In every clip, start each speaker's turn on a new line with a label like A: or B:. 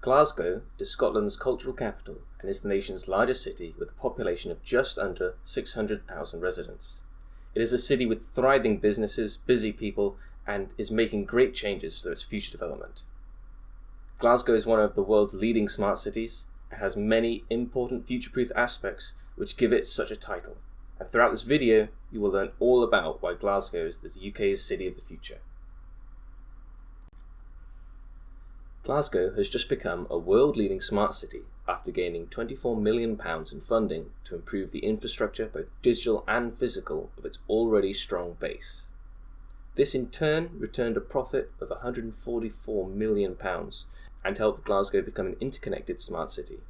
A: Glasgow is Scotland's cultural capital and is the nation's largest city with a population of just under 600,000 residents. It is a city with thriving businesses, busy people, and is making great changes for its future development. Glasgow is one of the world's leading smart cities and has many important future-proof aspects which give it such a title. And throughout this video, you will learn all about why Glasgow is the UK's city of the future. Glasgow has just become a world-leading smart city after gaining £24 million in funding to improve the infrastructure, both digital and physical, of its already strong base. This in turn returned a profit of £144 million and helped Glasgow become an interconnected smart city.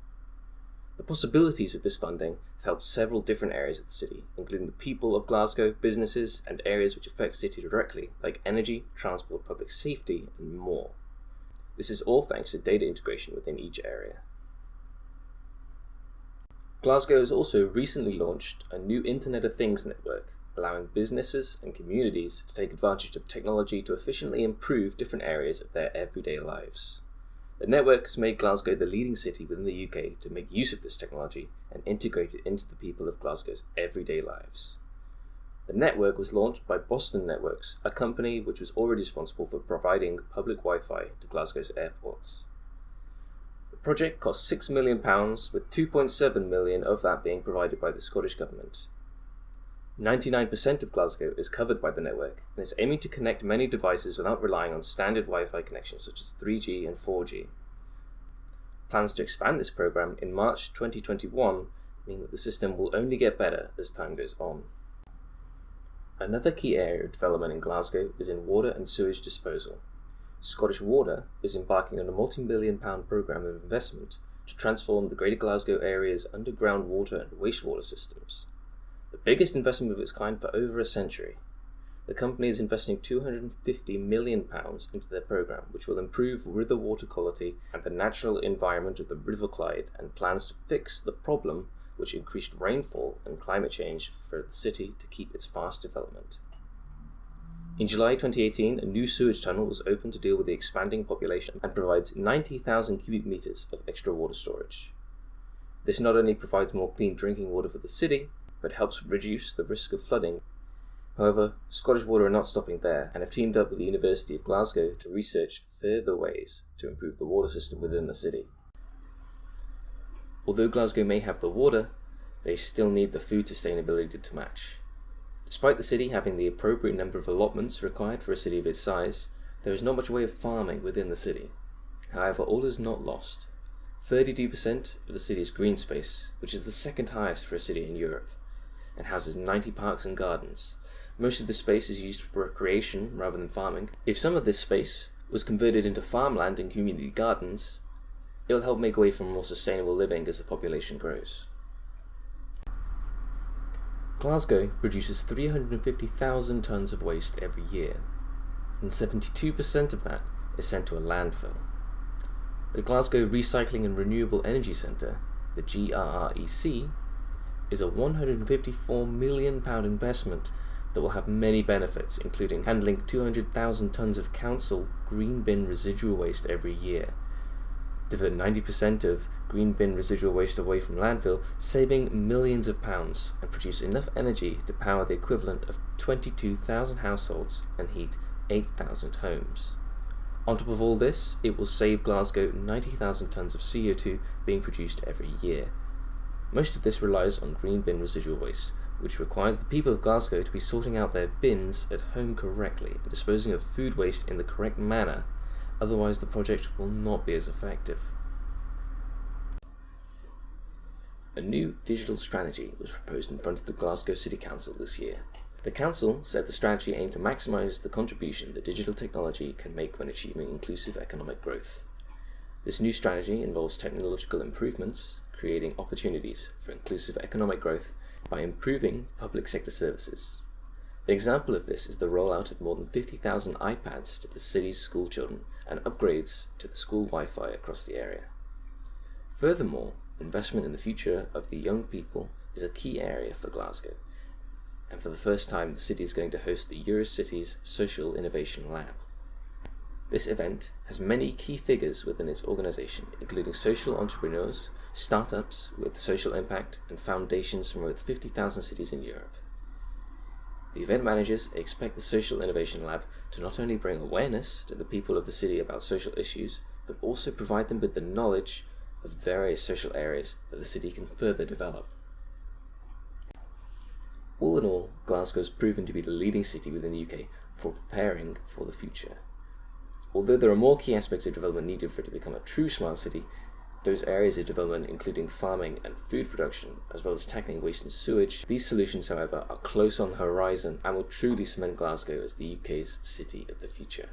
A: The possibilities of this funding have helped several different areas of the city, including the people of Glasgow, businesses, and areas which affect the city directly, like energy, transport, public safety, and more. This is all thanks to data integration within each area. Glasgow has also recently launched a new Internet of Things network, allowing businesses and communities to take advantage of technology to efficiently improve different areas of their everyday lives. The network has made Glasgow the leading city within the UK to make use of this technology and integrate it into the people of Glasgow's everyday lives. The network was launched by Boston Networks, a company which was already responsible for providing public Wi-Fi to Glasgow's airports. The project cost £6 million, with £2.7 million of that being provided by the Scottish Government. 99% of Glasgow is covered by the network and is aiming to connect many devices without relying on standard Wi-Fi connections such as 3G and 4G. Plans to expand this program in March 2021 mean that the system will only get better as time goes on. Another key area of development in Glasgow is in water and sewage disposal. Scottish Water is embarking on a multi-million-pound programme of investment to transform the Greater Glasgow area's underground water and wastewater systems. The biggest investment of its kind for over a century. The company is investing £250 million into their programme, which will improve river water quality and the natural environment of the River Clyde, and plans to fix the problem which increased rainfall and climate change for the city to keep its fast development. In July 2018, a new sewage tunnel was opened to deal with the expanding population and provides 90,000 cubic metres of extra water storage. This not only provides more clean drinking water for the city, but helps reduce the risk of flooding. However, Scottish Water are not stopping there and have teamed up with the University of Glasgow to research further ways to improve the water system within the city. Although Glasgow may have the water, they still need the food sustainability to match. Despite the city having the appropriate number of allotments required for a city of its size, there is not much way of farming within the city. However, all is not lost. 32% of the city is green space, which is the second highest for a city in Europe, and houses 90 parks and gardens. Most of this space is used for recreation rather than farming. If some of this space was converted into farmland and community gardens, it will help make way for more sustainable living as the population grows. Glasgow produces 350,000 tonnes of waste every year, and 72% of that is sent to a landfill. The Glasgow Recycling and Renewable Energy Centre, the GRREC, is a £154 million investment that will have many benefits, including handling 200,000 tonnes of council green bin residual waste every year, divert 90% of green bin residual waste away from landfill, saving millions of pounds, and produce enough energy to power the equivalent of 22,000 households and heat 8,000 homes. On top of all this, it will save Glasgow 90,000 tonnes of CO2 being produced every year. Most of this relies on green bin residual waste, which requires the people of Glasgow to be sorting out their bins at home correctly and disposing of food waste in the correct manner. Otherwise, the project will not be as effective. A new digital strategy was proposed in front of the Glasgow City Council this year. The Council said the strategy aimed to maximise the contribution that digital technology can make when achieving inclusive economic growth. This new strategy involves technological improvements, creating opportunities for inclusive economic growth by improving public sector services. The example of this is the rollout of more than 50,000 iPads to the city's school children and upgrades to the school Wi-Fi across the area. Furthermore, investment in the future of the young people is a key area for Glasgow, and for the first time the city is going to host the Eurocities Social Innovation Lab. This event has many key figures within its organisation, including social entrepreneurs, startups with social impact, and foundations from over 50,000 cities in Europe. The event managers expect the Social Innovation Lab to not only bring awareness to the people of the city about social issues, but also provide them with the knowledge of various social areas that the city can further develop. All in all, Glasgow has proven to be the leading city within the UK for preparing for the future. Although there are more key aspects of development needed for it to become a true smart city, those areas of development including farming and food production, as well as tackling waste and sewage, these solutions, however, are close on the horizon and will truly cement Glasgow as the UK's city of the future.